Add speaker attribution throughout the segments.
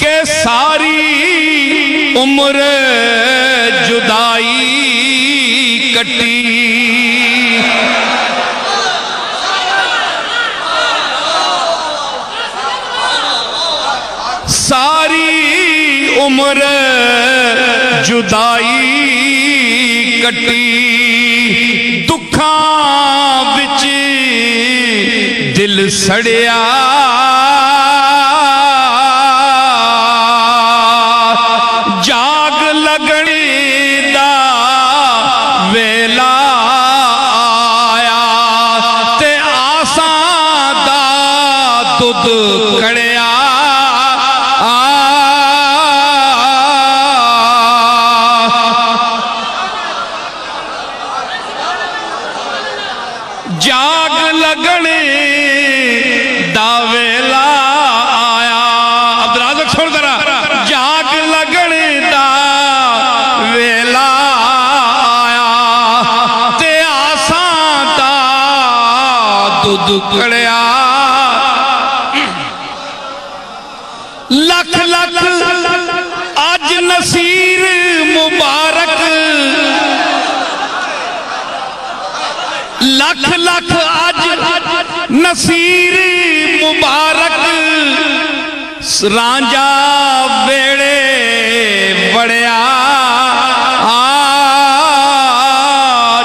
Speaker 1: के सारी उम्र जुदाई कटी। सारी उम्र जुदाई कटी, दुखां विच दिल सड़िया, जाग लगने दा वेला आया ते आसां दा दुध कड़िया। जाग लगने दा वेला आया, अब्दुल सुन जरा, जाग लगने दा वेला आया ते आसां दा दुध कड़िया। लख लख अज नसीर मुबारक, लख लख अज नसीर मुबारक, रांझा वेड़े बड़िया।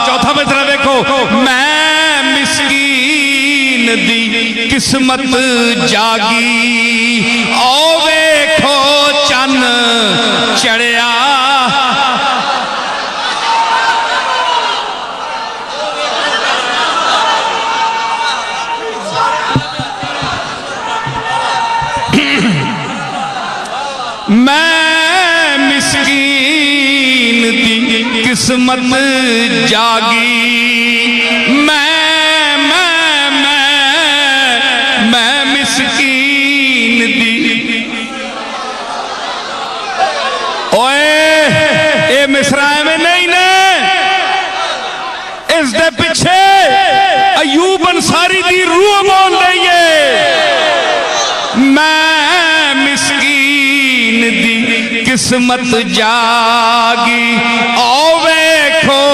Speaker 1: चौथा मिसरा देखो, मैं मिस्कीन दी किस्मत जागी, ओ वेखो चन चढ़िया। मैं मिस्कीन दी किस्मत जागी, मैं मिस्कीन दी। ओए ये मिसरा में नहीं ने, इस दे पिछे अयूब अंसारी दी रूह बोल रही है। मैं मिस्कीन दी किस्मत जागी, ओ वेखो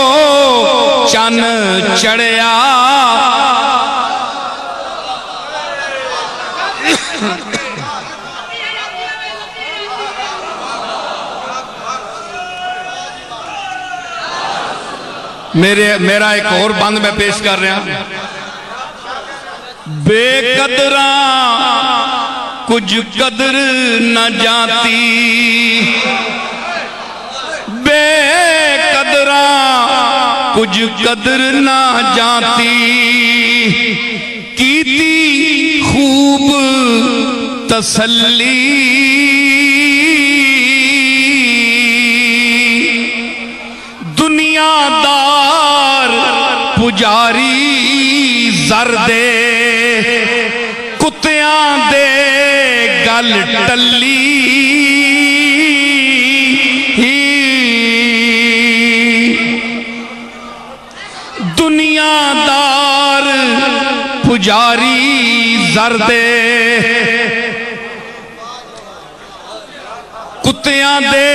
Speaker 1: चन चढ़िया। मेरा एक और बंद मैं पेश कर रहा, बेकदरा कुछ कदर न जाती, बेकदरा कुछ कदर न जाती, कीती खूब तसल्ली, दुनियादार पुजारी जरदे, कुत्तियां दे गल टल्ली, दुनियादार पुजारी जरदे, कुत्तियां दे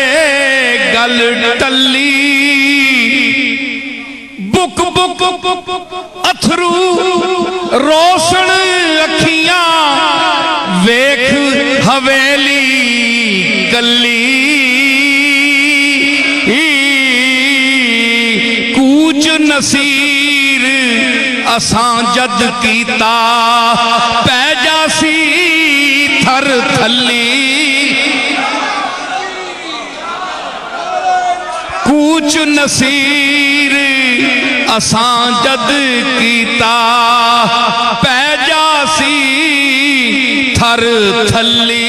Speaker 1: गल टल्ली, बुक बुक अथरू रोशन अखियां, वेख हवेली गली, कूच नसीर असां जद कीता, पै जासी थर थली, कूच नसीर असां जद कीता, पै जासी थर थली।